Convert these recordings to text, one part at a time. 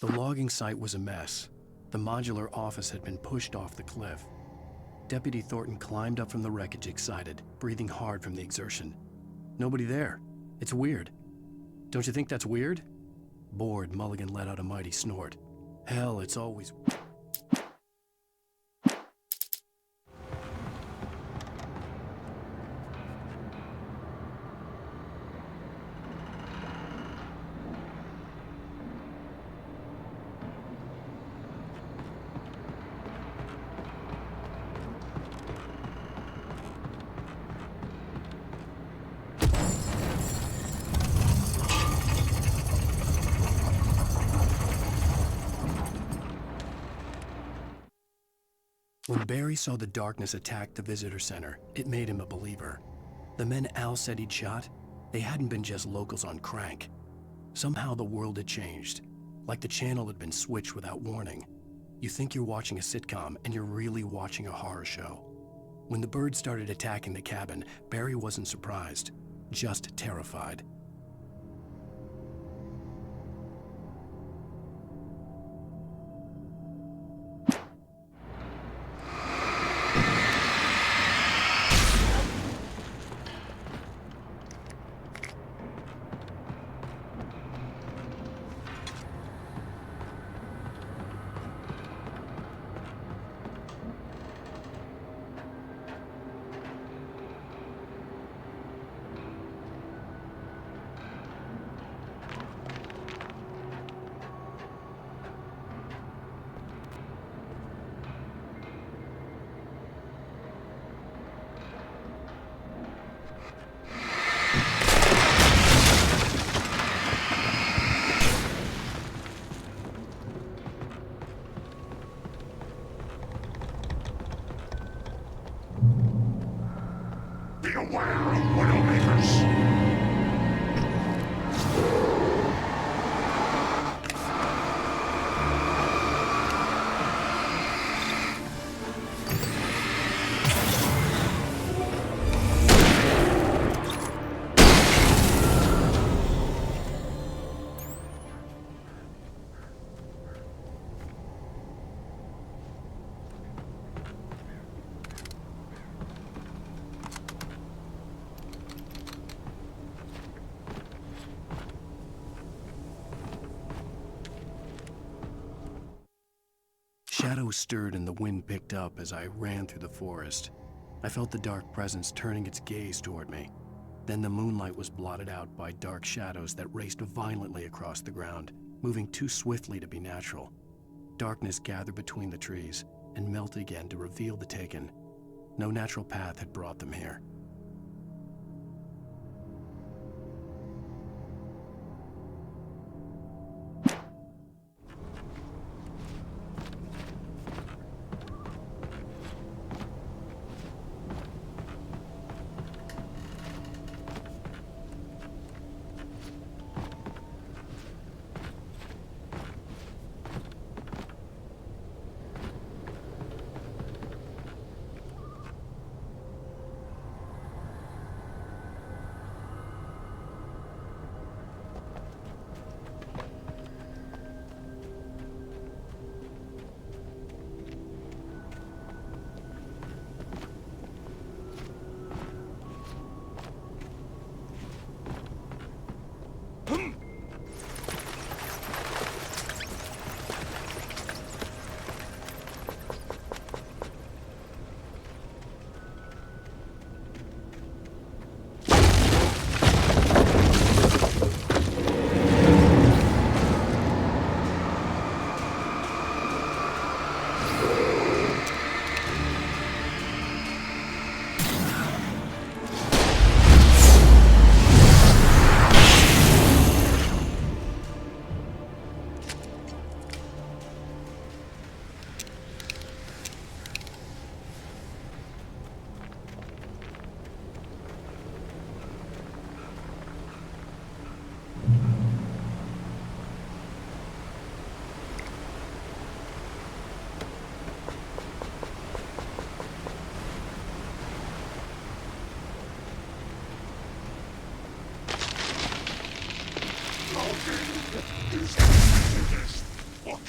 The logging site was a mess. The modular office had been pushed off the cliff. Deputy Thornton climbed up from the wreckage excited, breathing hard from the exertion. Nobody there. It's weird. Don't you think that's weird? Bored, Mulligan let out a mighty snort. Hell, it's always... When Barry saw the darkness attack the visitor center, it made him a believer. The men Al said he'd shot, they hadn't been just locals on crank. Somehow the world had changed, like the channel had been switched without warning. You think you're watching a sitcom, and you're really watching a horror show. When the birds started attacking the cabin, Barry wasn't surprised, just terrified. Beware of Widowmakers! Shadows stirred and the wind picked up as I ran through the forest. I felt the dark presence turning its gaze toward me. Then the moonlight was blotted out by dark shadows that raced violently across the ground, moving too swiftly to be natural. Darkness gathered between the trees and melted again to reveal the Taken. No natural path had brought them here.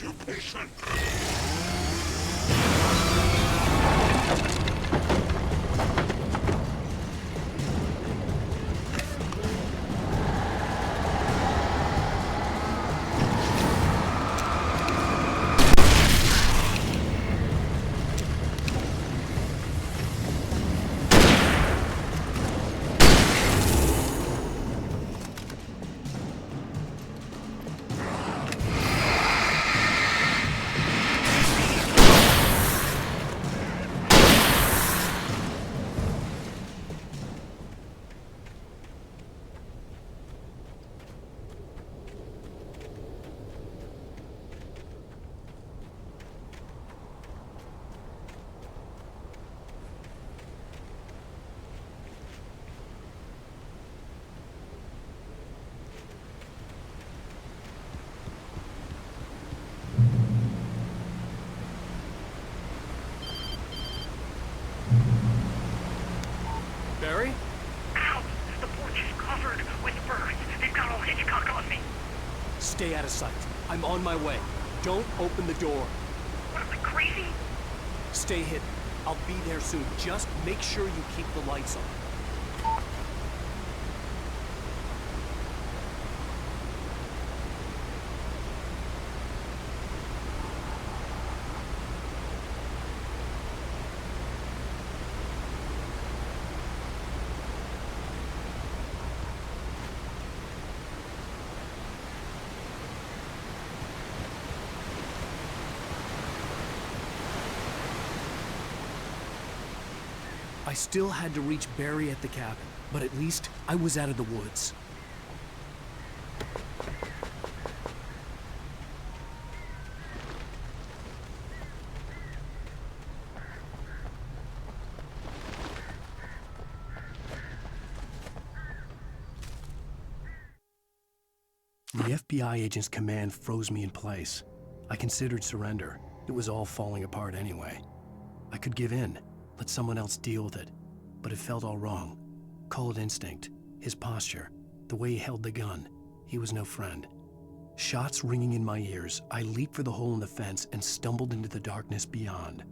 occupation. Barry? Ow! The porch is covered with birds. They've got all Hitchcock on me. Stay out of sight. I'm on my way. Don't open the door. What am I, crazy? Stay hidden. I'll be there soon. Just make sure you keep the lights on. I still had to reach Barry at the cabin, but at least I was out of the woods. The FBI agent's command froze me in place. I considered surrender. It was all falling apart anyway. I could give in, let someone else deal with it, but it felt all wrong. Call it instinct, his posture, the way he held the gun. He was no friend. Shots ringing in my ears, I leaped for the hole in the fence and stumbled into the darkness beyond.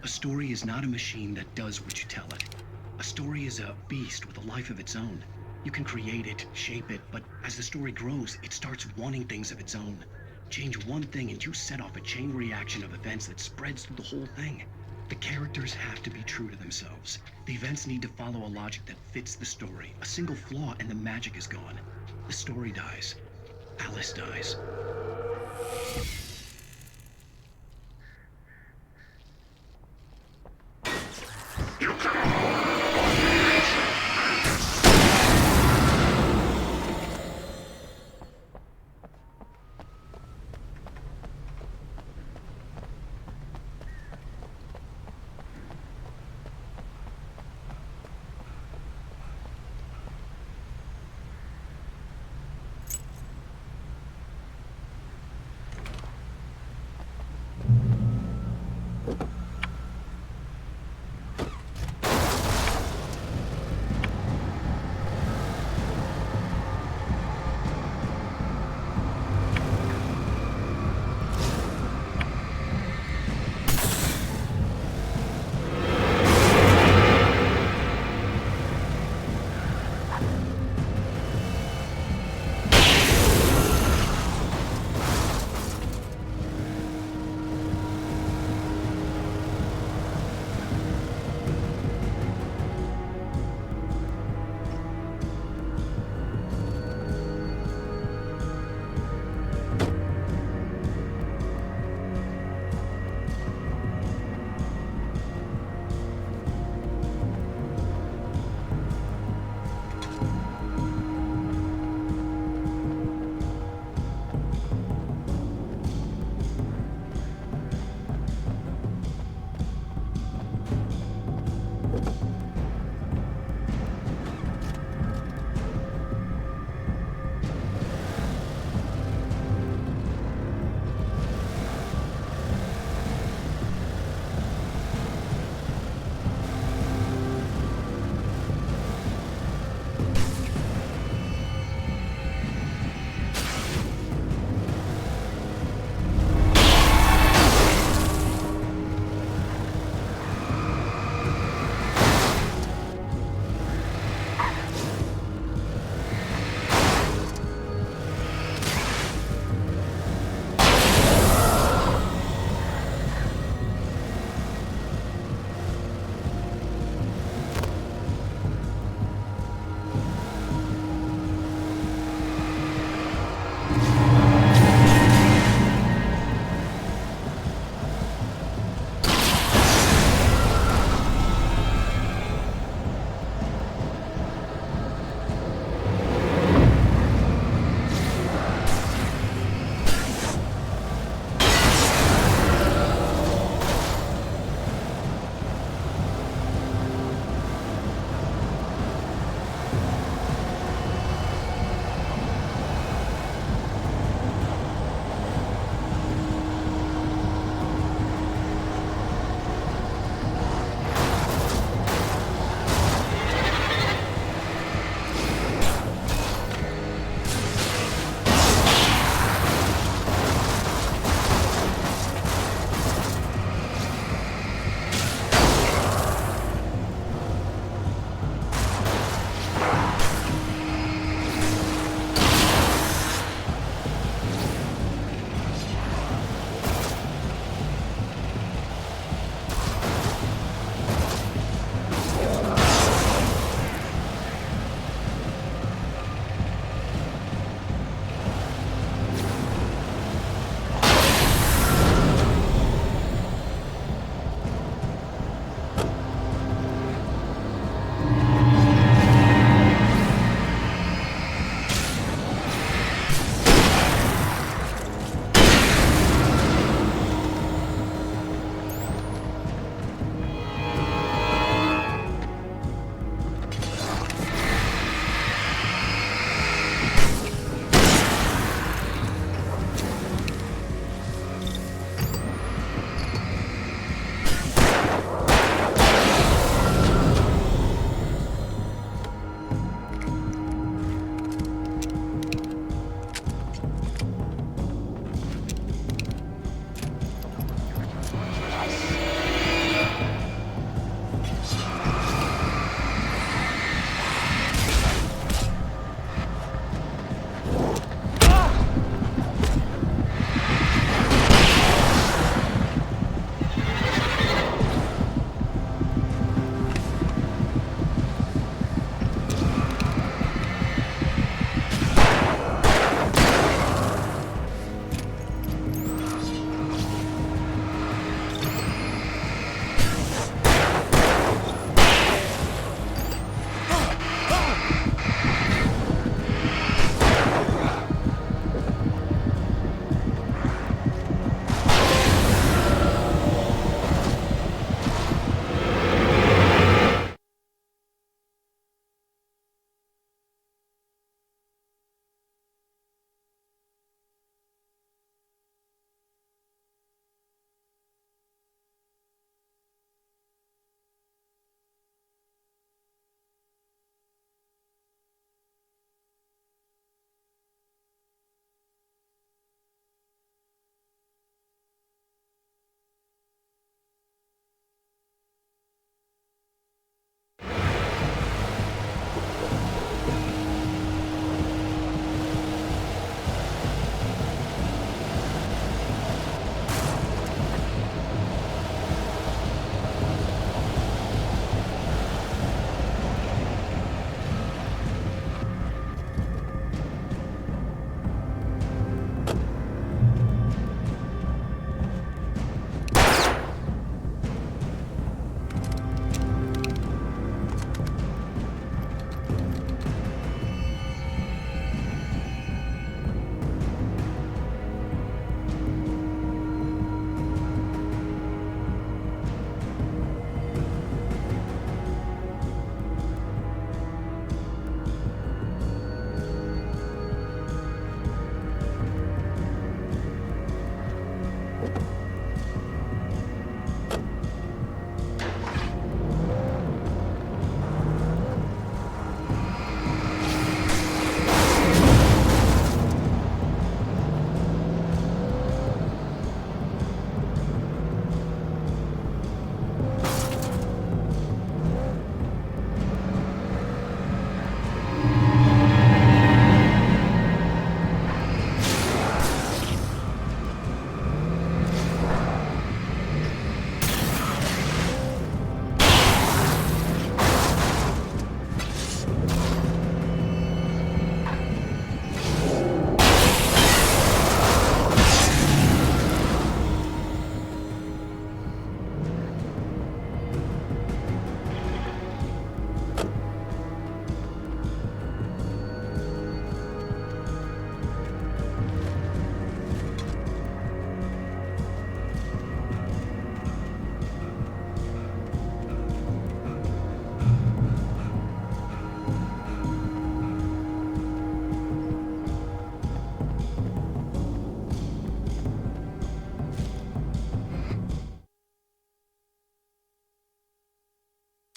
A story is not a machine that does what you tell it. A story is a beast with a life of its own. You can create it, shape it, but as the story grows, it starts wanting things of its own. Change one thing and you set off a chain reaction of events that spreads through the whole thing. The characters have to be true to themselves. The events need to follow a logic that fits the story. A single flaw and the magic is gone. The story dies. Alice dies.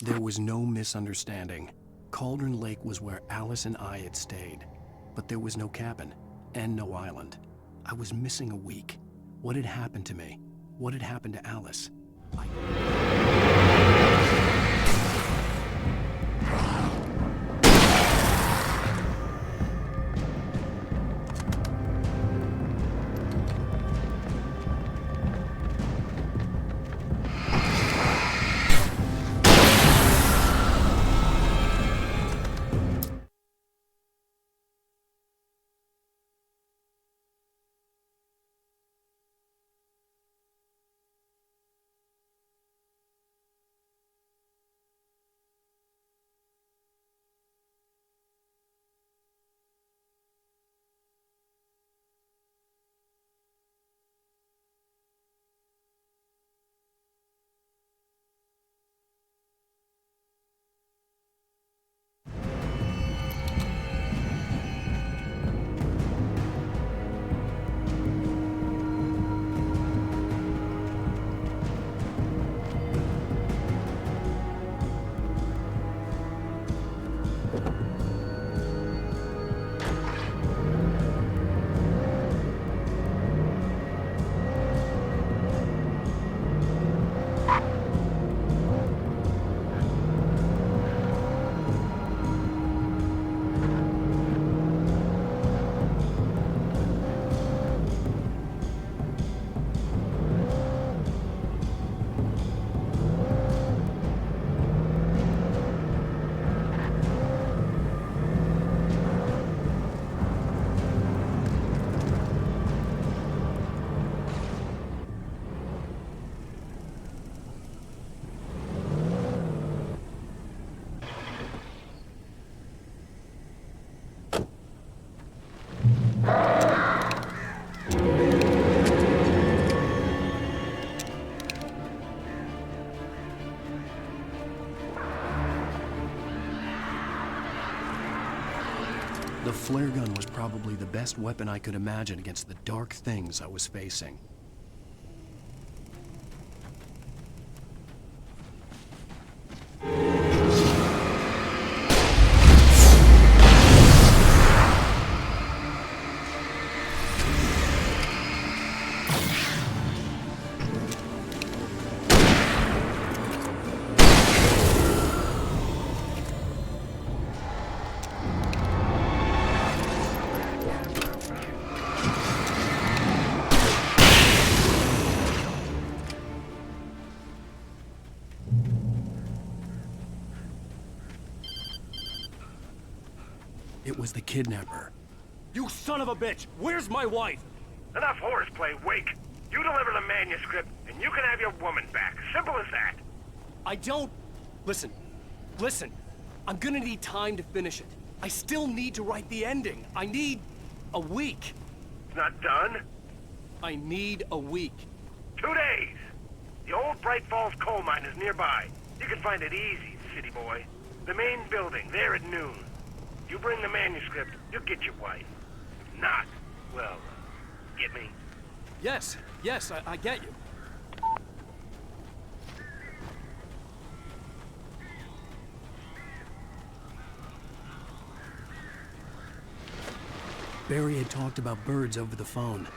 There was no misunderstanding. Cauldron Lake was where Alice and I had stayed, but there was no cabin and no island. I was missing a week. What had happened to me? What had happened to Alice? The flare gun was probably the best weapon I could imagine against the dark things I was facing. It was the kidnapper. You son of a bitch! Where's my wife? Enough horseplay, Wake. You deliver the manuscript, and you can have your woman back. Simple as that. I don't... Listen. I'm gonna need time to finish it. I still need to write the ending. I need a week. It's not done. I need a week. 2 days. The old Bright Falls coal mine is nearby. You can find it easy, city boy. The main building, there at noon. You bring the manuscript, you'll get your wife. If not, well, get me? Yes, I get you. Barry had talked about birds over the phone.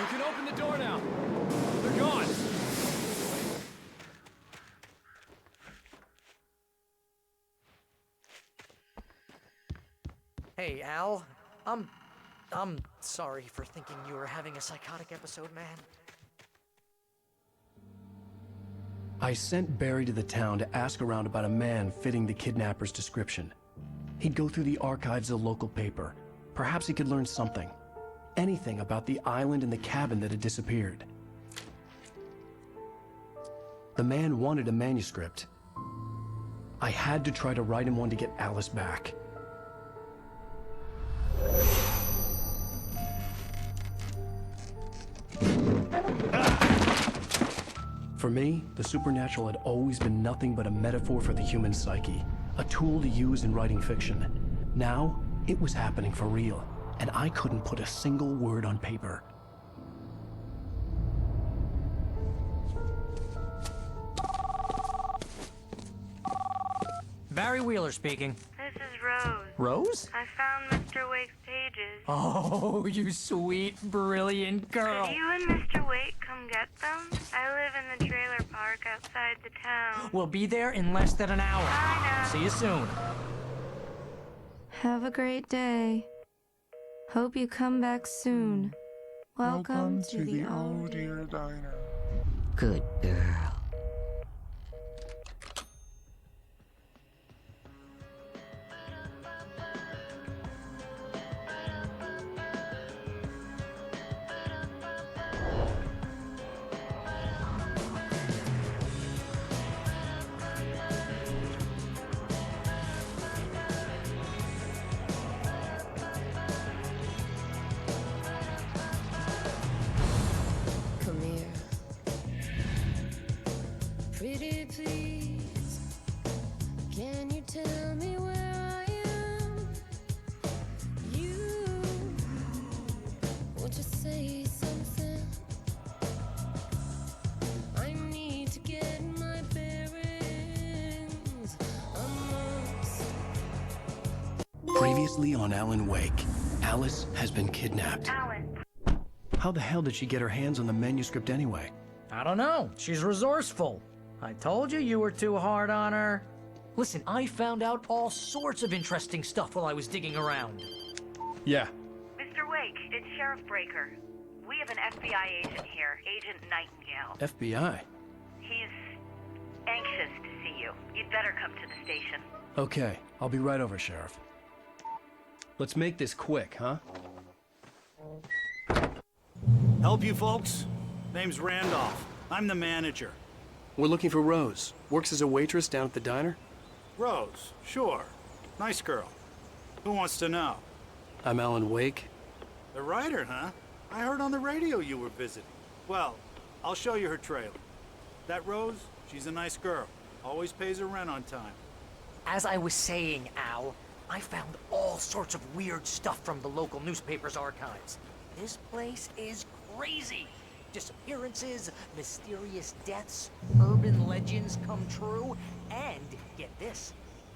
You can open the door now. They're gone. Hey, Al. I'm sorry for thinking you were having a psychotic episode, man. I sent Barry to the town to ask around about a man fitting the kidnapper's description. He'd go through the archives of the local paper. Perhaps he could learn something. Anything about the island and the cabin that had disappeared. The man wanted a manuscript. I had to try to write him one to get Alice back. For me, the supernatural had always been nothing but a metaphor for the human psyche, a tool to use in writing fiction. Now, it was happening for real, and I couldn't put a single word on paper. Barry Wheeler speaking. This is Rose. Rose? I found Mr. Wake's pages. Oh, you sweet, brilliant girl. Could you and Mr. Wake come get them? I live in the trailer park outside the town. We'll be there in less than an hour. I know. See you soon. Have a great day. Hope you come back soon. Welcome to the Oh Dear Diner. Good girl. Come here. Pretty please, can you tell me where I am? You, won't you say something? I need to get my bearings amongst. Previously on Alan Wake, Alice has been kidnapped. Alice. How the hell did she get her hands on the manuscript anyway? I don't know. She's resourceful. I told you you were too hard on her. Listen, I found out all sorts of interesting stuff while I was digging around. Yeah. Mr. Wake, it's Sheriff Breaker. We have an FBI agent here, Agent Nightingale. FBI? He's anxious to see you. You'd better come to the station. Okay, I'll be right over, Sheriff. Let's make this quick, huh? Help you folks? Name's Randolph. I'm the manager. We're looking for Rose. Works as a waitress down at the diner. Rose, sure. Nice girl. Who wants to know? I'm Alan Wake. The writer, huh? I heard on the radio you were visiting. Well, I'll show you her trailer. That Rose, she's a nice girl. Always pays her rent on time. As I was saying, Al, I found all sorts of weird stuff from the local newspaper's archives. This place is crazy. Disappearances, mysterious deaths, urban legends come true, and get this,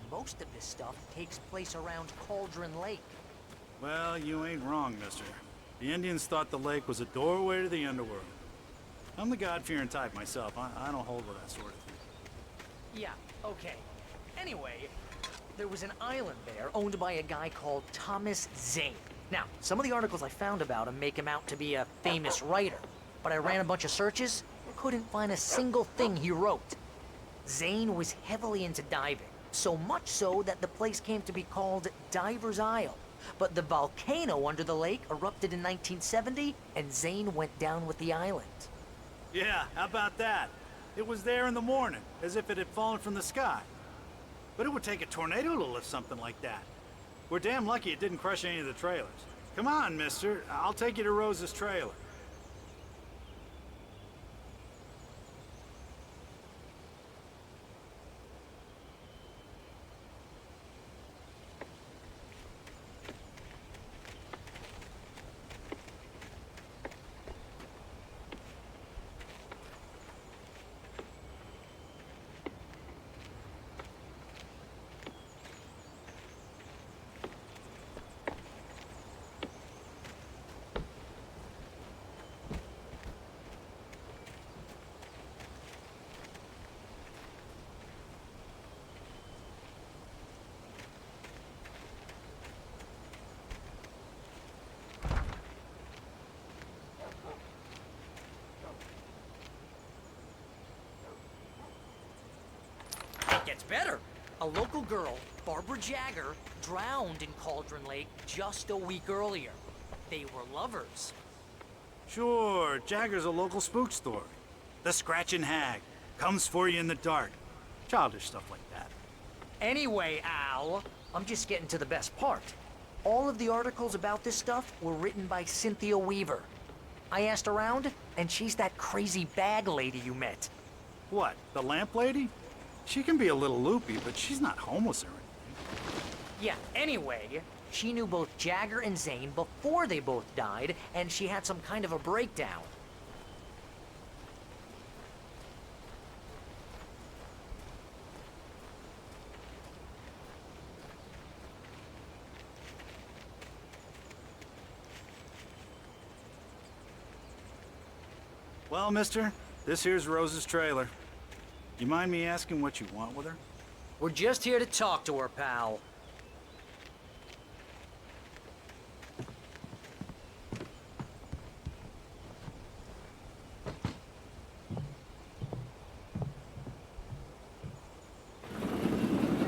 most of this stuff takes place around Cauldron Lake. Well, you ain't wrong, mister. The Indians thought the lake was a doorway to the underworld. I'm the God-fearing type myself. I don't hold with that sort of thing. Yeah, okay. Anyway, there was an island there owned by a guy called Thomas Zane. Now, some of the articles I found about him make him out to be a famous writer, but I ran a bunch of searches and couldn't find a single thing he wrote. Zane was heavily into diving, so much so that the place came to be called Diver's Isle. But the volcano under the lake erupted in 1970, and Zane went down with the island. Yeah, how about that? It was there in the morning, as if it had fallen from the sky. But it would take a tornado to lift something like that. We're damn lucky it didn't crush any of the trailers. Come on, mister. I'll take you to Rose's trailer. gets better. A local girl, Barbara Jagger, drowned in Cauldron Lake just a week earlier. They were lovers. Sure, Jagger's a local spook story. The Scratching Hag. Comes for you in the dark. Childish stuff like that. Anyway, Al, I'm just getting to the best part. All of the articles about this stuff were written by Cynthia Weaver. I asked around, and she's that crazy bag lady you met. What, the lamp lady? She can be a little loopy, but she's not homeless or anything. Yeah, anyway, she knew both Jagger and Zane before they both died, and she had some kind of a breakdown. Well, mister, this here's Rose's trailer. You mind me asking what you want with her? We're just here to talk to her, pal.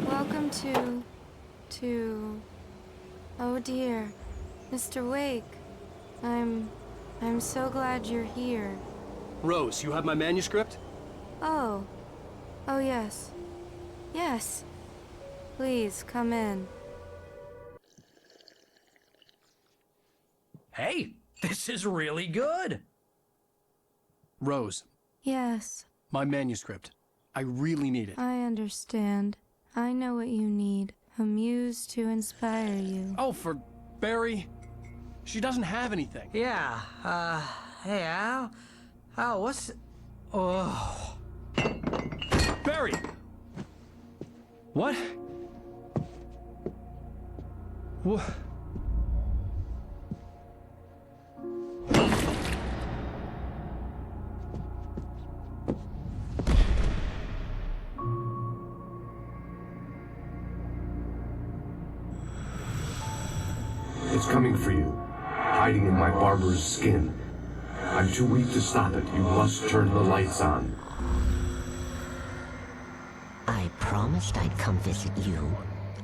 Welcome to... Oh dear, Mr. Wake. I'm so glad you're here. Rose, you have my manuscript? Oh. Oh, yes. Yes. Please, come in. Hey, this is really good. Rose, Yes, my manuscript. I really need it. I understand. I know what you need. A muse to inspire you. Oh, for Barry? She doesn't have anything. Yeah, hey, Al? Al, what's... Oh... Barry! What? What? It's coming for you, hiding in my barber's skin. I'm too weak to stop it. You must turn the lights on. I promised I'd come visit you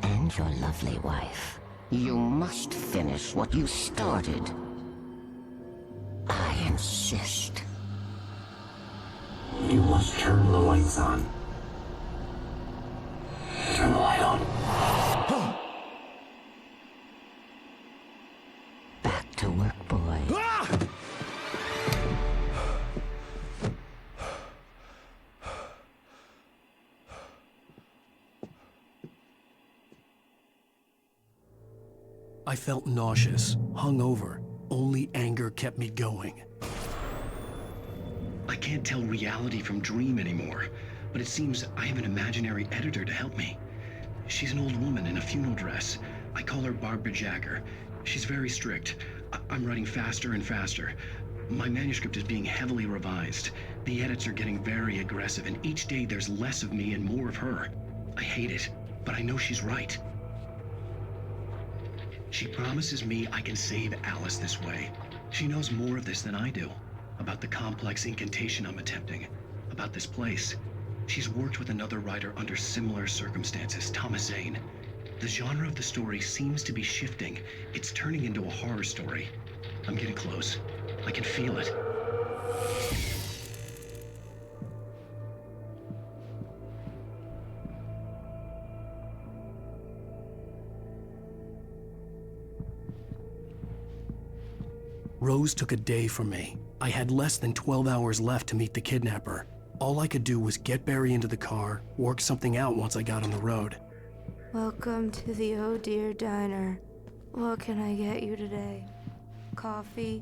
and your lovely wife. You must finish what you started. I insist. You must turn the lights on. Turn the light on. Back to work, boy. I felt nauseous, hungover. Only anger kept me going. I can't tell reality from dream anymore, but it seems I have an imaginary editor to help me. She's an old woman in a funeral dress. I call her Barbara Jagger. She's very strict. I'm writing faster and faster. My manuscript is being heavily revised. The edits are getting very aggressive, and each day there's less of me and more of her. I hate it, but I know she's right. She promises me I can save Alice this way. She knows more of this than I do. About the complex incantation I'm attempting. About this place. She's worked with another writer under similar circumstances, Thomas Zane. The genre of the story seems to be shifting. It's turning into a horror story. I'm getting close. I can feel it. Rose took a day from me. I had less than 12 hours left to meet the kidnapper. All I could do was get Barry into the car, work something out once I got on the road. Welcome to the Oh Dear Diner. What can I get you today? Coffee?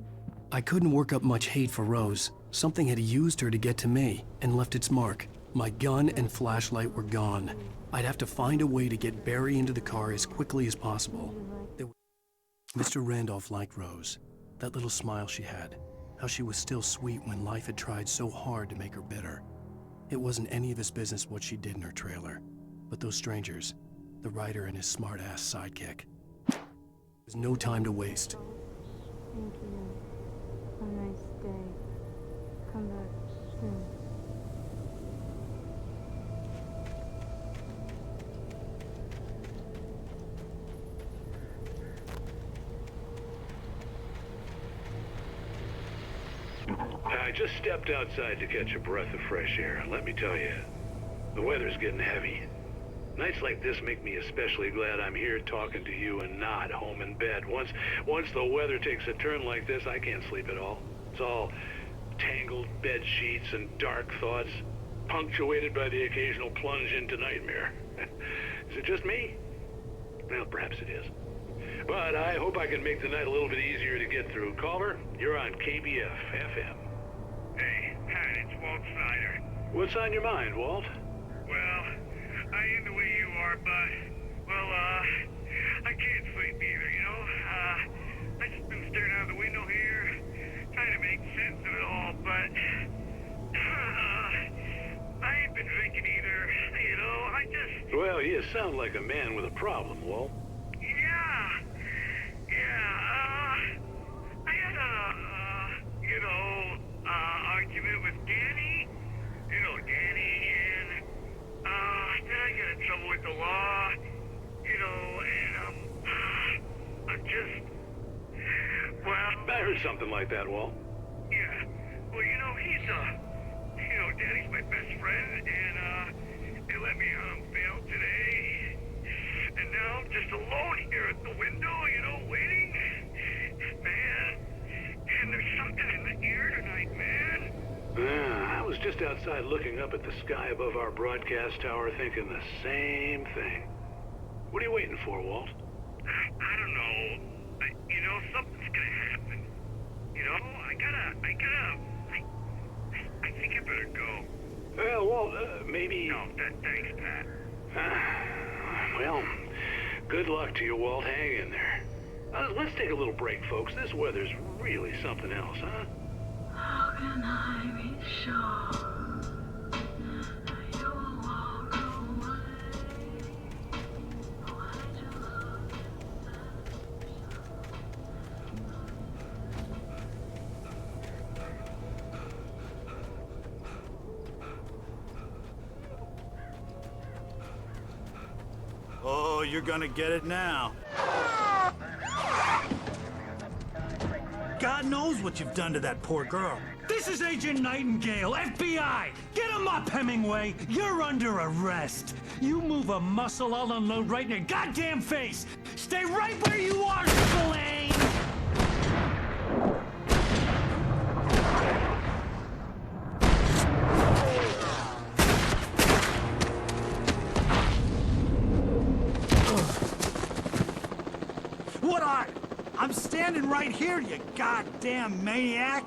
I couldn't work up much hate for Rose. Something had used her to get to me and left its mark. My gun and flashlight were gone. I'd have to find a way to get Barry into the car as quickly as possible. Mr. Randolph liked Rose. That little smile she had. How she was still sweet when life had tried so hard to make her bitter. It wasn't any of his business what she did in her trailer. But those strangers, the writer and his smart-ass sidekick. There's no time to waste. Thank you. Have a nice day. Come back soon. I just stepped outside to catch a breath of fresh air, and let me tell you, the weather's getting heavy. Nights like this make me especially glad I'm here talking to you and not home in bed. Once the weather takes a turn like this, I can't sleep at all. It's all tangled bed sheets and dark thoughts, punctuated by the occasional plunge into nightmare. Is it just me? Well, perhaps it is. But I hope I can make the night a little bit easier to get through. Culver, you're on KBF FM. Hey, Pat, it's Walt Snyder. What's on your mind, Walt? Well, I am the way you are, but, well, I can't sleep either, you know? I just been staring out the window here, trying to make sense of it all, but, I ain't been drinking either, you know? I just... Well, you sound like a man with a problem, Walt. I had argument with Danny, and, then I got in trouble with the law, and, I'm just, well... I heard something like that, Walt. Yeah, well, Danny's my best friend, and, they let me bail today, and now I'm just alone here at the window, waiting, man, and there's something in the air tonight, man. I was just outside looking up at the sky above our broadcast tower thinking the same thing. What are you waiting for, Walt? I don't know. Something's gonna happen. I think I better go. Well, Walt, maybe... No, thanks, Pat. Well, good luck to you, Walt. Hang in there. Let's take a little break, folks. This weather's really something else, huh? How can I be sure you'll walk away? Why'd you look Oh, you're gonna get it now. God knows what you've done to that poor girl. This is Agent Nightingale, FBI! Get him up, Hemingway! You're under arrest! You move a muscle, I'll unload right in your goddamn face! Stay right where you are, Spillane! What are? I'm standing right here, you goddamn maniac!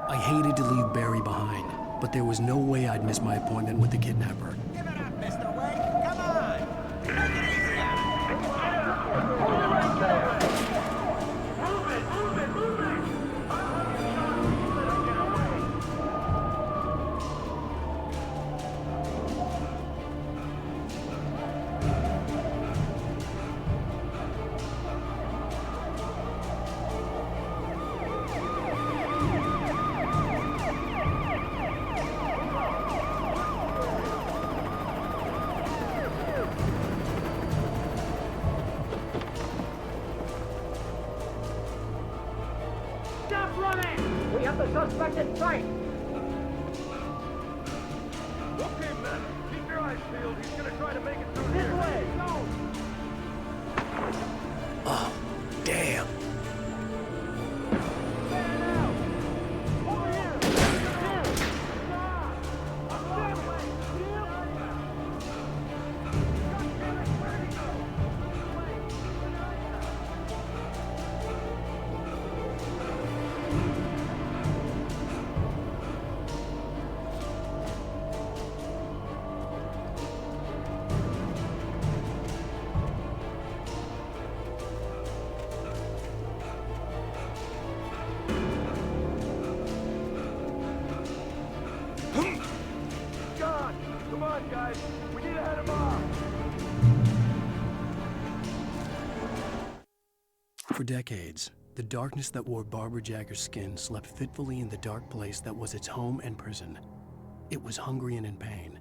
I hated to leave Barry behind, but there was no way I'd miss my appointment with the kidnapper. Give it up, Mr. Wayne. Come on. Take it easy. Stop running! We have the suspect in sight! Okay, men, keep your eyes peeled. He's gonna try to make it through This here. way! Go! Oh, damn. Stand out! Over here! Here! Stop! That way! Deal? Where did he go? This way! Keep an eye out! God, come on, guys. We need to head him off. For decades, the darkness that wore Barbara Jagger's skin slept fitfully in the dark place that was its home and prison. It was hungry and in pain.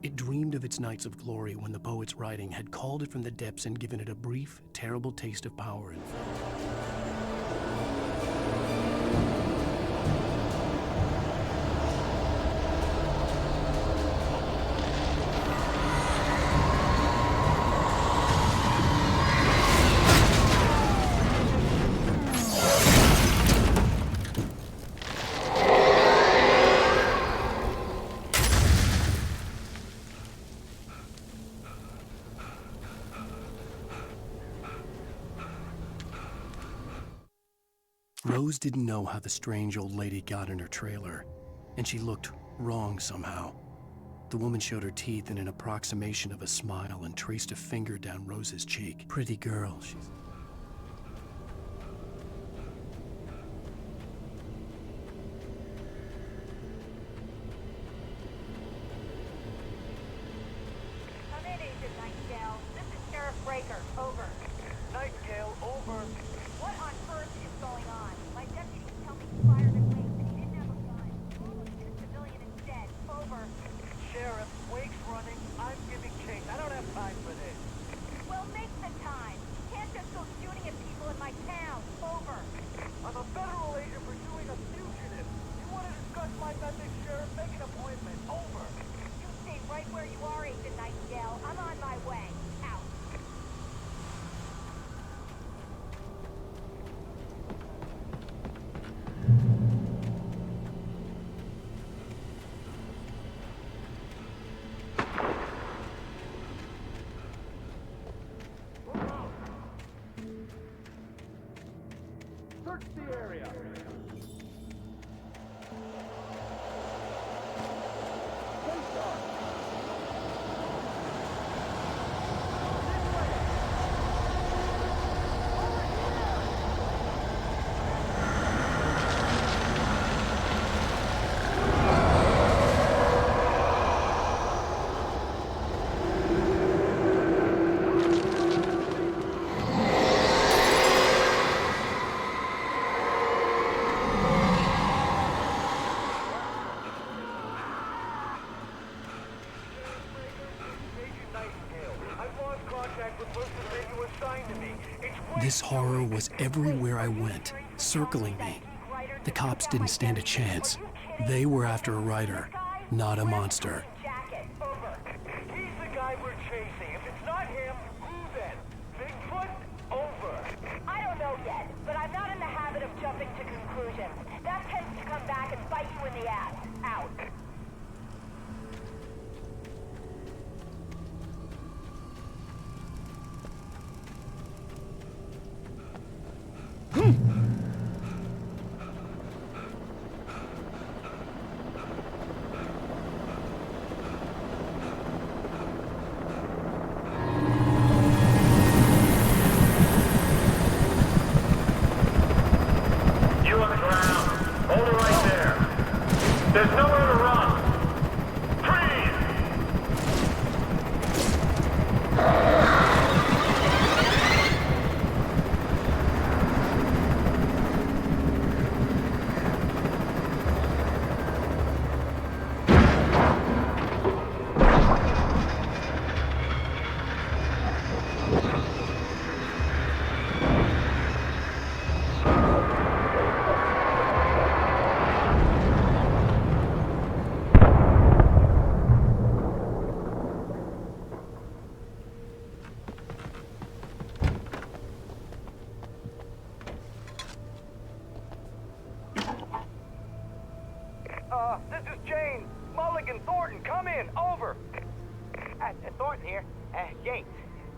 It dreamed of its nights of glory when the poet's writing had called it from the depths and given it a brief, terrible taste of power and fame. Rose didn't know how the strange old lady got in her trailer, and she looked wrong somehow. The woman showed her teeth in an approximation of a smile and traced a finger down Rose's cheek. Pretty girl, she said. Come in, Agent Nightingale. This is Sheriff Breaker. Over. Nightingale, over. What on earth is going on? My deputy told me he fired at Wake, but he didn't have a gun. Almost hit a civilian instead. Over. Sheriff, Wake's running. I'm giving chase. I don't have time for this. Well, make the time. You can't just go shooting at people in my town. Over. I'm a federal agent pursuing a fugitive. You want to discuss my methods, Sheriff? Make an appointment. Over. You stay right where you are, Agent Nightingale. I'm on my way. Out. Search the area. This horror was everywhere I went, circling me. The cops didn't stand a chance. They were after a writer, not a monster. He's the guy we're chasing. If it's not him, who then? Bigfoot? Over. I don't know yet, but I'm not in the habit of jumping to conclusions. That tends to come back and bite you in the ass. Out. You on the ground. Hold it right there. There's nowhere to run. Freeze! This is Jane. Mulligan, Thornton, come in. Over. Thornton here. James,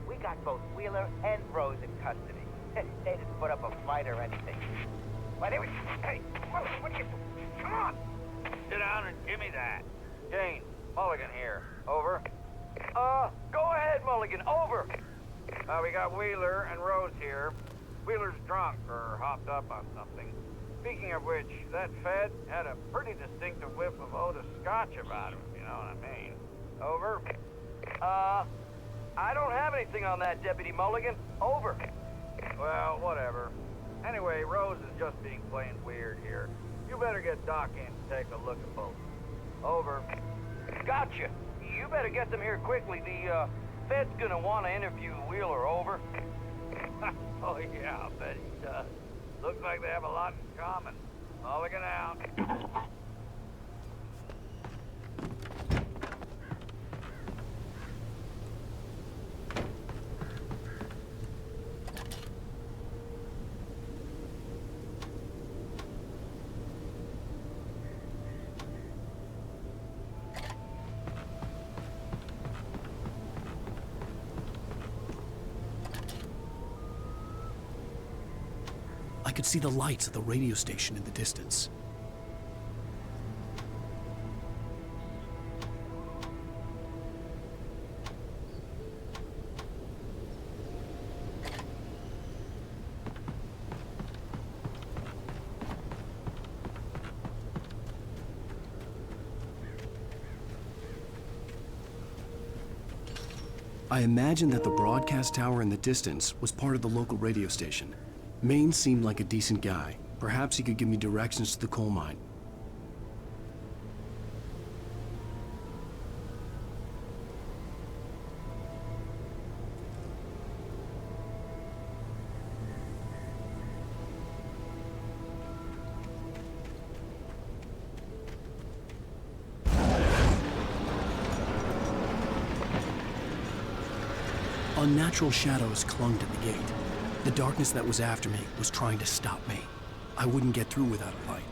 we got both Wheeler and Rose in custody. They didn't put up a fight or anything. But anyway, hey, what you... Come on. Sit down and give me that. Jane, Mulligan here. Over. Go ahead, Mulligan. Over. We got Wheeler and Rose here. Wheeler's drunk or hopped up on something. Speaking of which, that Fed had a pretty distinctive whiff of Otis Scotch about him, if you know what I mean. Over. I don't have anything on that, Deputy Mulligan. Over. Well, whatever. Anyway, Rose is just being plain weird here. You better get Doc in to take a look at both. Over. Gotcha. you better get them here quickly. The Fed's gonna want to interview Wheeler, over. Oh yeah, I'll bet he does. Looks like they have a lot in common. Oh, looking out. I could see the lights of the radio station in the distance. I imagined that the broadcast tower in the distance was part of the local radio station. Maine seemed like a decent guy. Perhaps he could give me directions to the coal mine. Unnatural shadows clung to the gate. The darkness that was after me was trying to stop me. I wouldn't get through without a light.